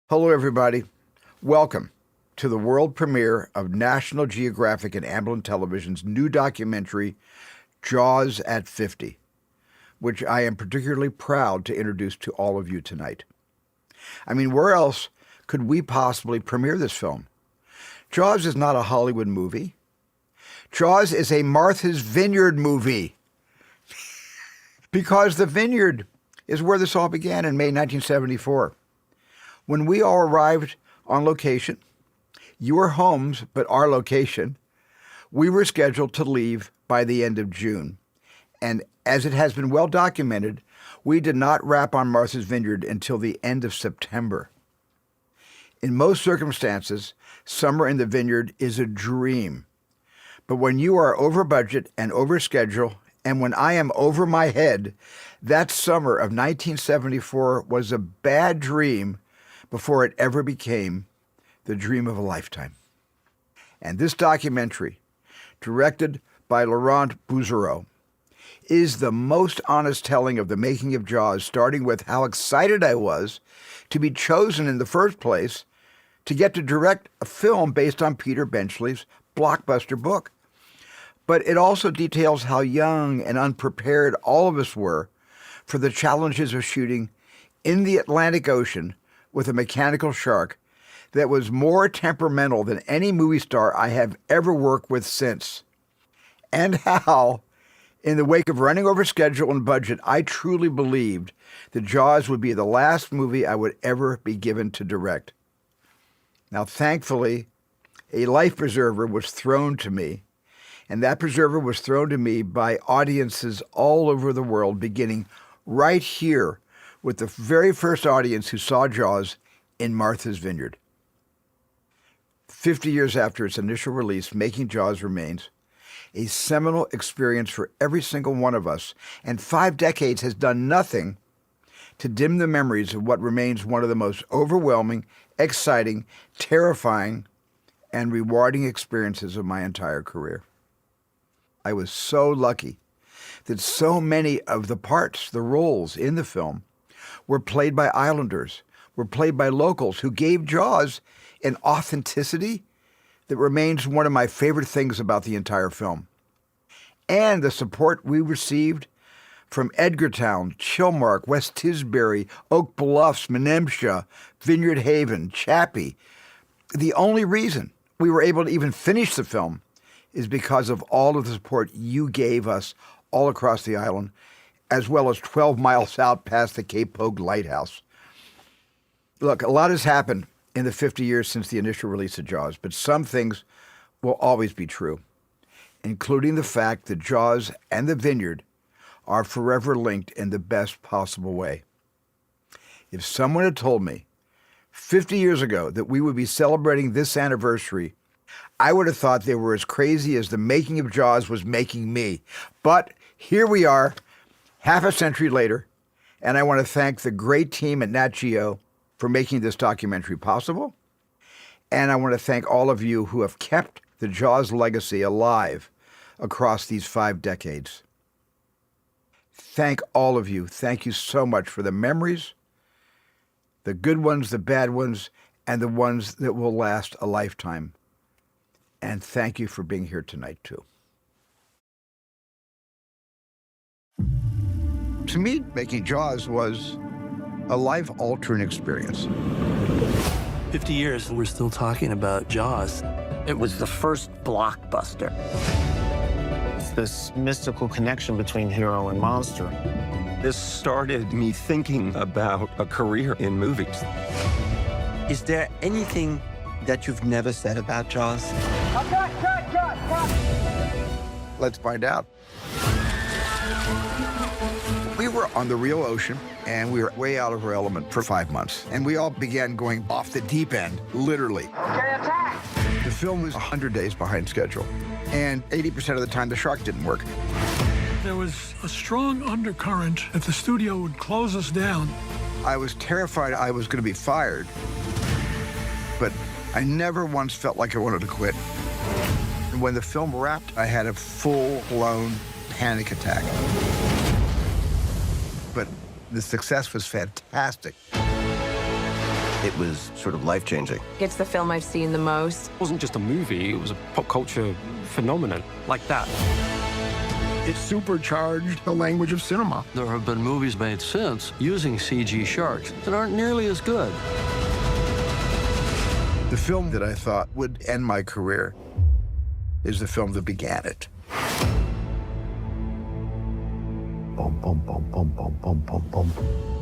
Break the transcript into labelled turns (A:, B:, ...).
A: Hello, everybody. Welcome to the world premiere of National Geographic and Amblin Television's new documentary, Jaws at 50, which I am particularly proud to introduce to all of you tonight. I mean, where else could we possibly premiere this film? Jaws is not a Hollywood movie. Jaws is a Martha's Vineyard movie. Because the Vineyard is where this all began in May 1974. When we all arrived on location, your homes, but our location, we were scheduled to leave by the end of June. And as it has been well documented, we did not wrap on Martha's Vineyard until the end of September. In most circumstances, summer in the Vineyard is a dream. But when you are over budget and over schedule, and when I am over my head, that summer of 1974 was a bad dream before it ever became the dream of a lifetime. And this documentary, directed by Laurent Bouzereau, is the most honest telling of the making of Jaws, starting with how excited I was to be chosen in the first place to get to direct a film based on Peter Benchley's Blockbuster book. But it also details how young and unprepared all of us were for the challenges of shooting in the Atlantic Ocean with a mechanical shark that was more temperamental than any movie star I have ever worked with since. And how, in the wake of running over schedule and budget, I truly believed that Jaws would be the last movie I would ever be given to direct. Now, thankfully, a life preserver was thrown to me, and that preserver was thrown to me by audiences all over the world, beginning right here with the very first audience who saw Jaws in Martha's Vineyard. 50 years after its initial release, Making Jaws remains a seminal experience for every single one of us, and 5 decades has done nothing to dim the memories of what remains one of the most overwhelming, exciting, terrifying, and rewarding experiences of my entire career. I was so lucky that so many of the parts, the roles in the film, were played by islanders, were played by locals who gave Jaws an authenticity that remains one of my favorite things about the entire film. And the support we received from Edgartown, Chilmark, West Tisbury, Oak Bluffs, Menemsha, Vineyard Haven, Chappie. The only reason we were able to even finish the film is because of all of the support you gave us all across the island, as well as 12 miles out past the Cape Pogue Lighthouse. Look, a lot has happened in the 50 years since the initial release of Jaws, but some things will always be true, including the fact that Jaws and the Vineyard are forever linked in the best possible way. If someone had told me 50 years ago that we would be celebrating this anniversary, I would have thought they were as crazy as the making of Jaws was making me. But here we are, half a century later, and I want to thank the great team at Nat Geo for making this documentary possible. And I want to thank all of you who have kept the Jaws legacy alive across these 5 decades. Thank all of you. Thank you so much for the memories, the good ones, the bad ones, and the ones that will last a lifetime. And thank you for being here tonight, too. To me, making Jaws was a life-altering experience.
B: 50 years, we're still talking about Jaws.
C: It was the first blockbuster.
D: It's this mystical connection between hero and monster.
E: This started me thinking about a career in movies.
F: Is there anything that you've never said about Jaws?
A: Let's find out. We were on the real ocean, and we were way out of our element for 5 months. And we all began going off the deep end, literally.
G: Okay, attack!
A: The film was 100 days behind schedule, and 80% of the time the shark didn't work.
H: There was a strong undercurrent that the studio would close us down.
A: I was terrified I was going to be fired, but I never once felt like I wanted to quit. And when the film wrapped, I had a full-blown panic attack. But the success was fantastic.
E: It was sort of life-changing.
G: It's the film I've seen the most.
I: It wasn't just a movie, it was a pop culture phenomenon.
B: Like that.
H: It supercharged the language of cinema.
B: There have been movies made since using CG sharks that aren't nearly as good.
A: The film that I thought would end my career is the film that began it. Boom, boom, boom, boom, boom, boom, boom, boom.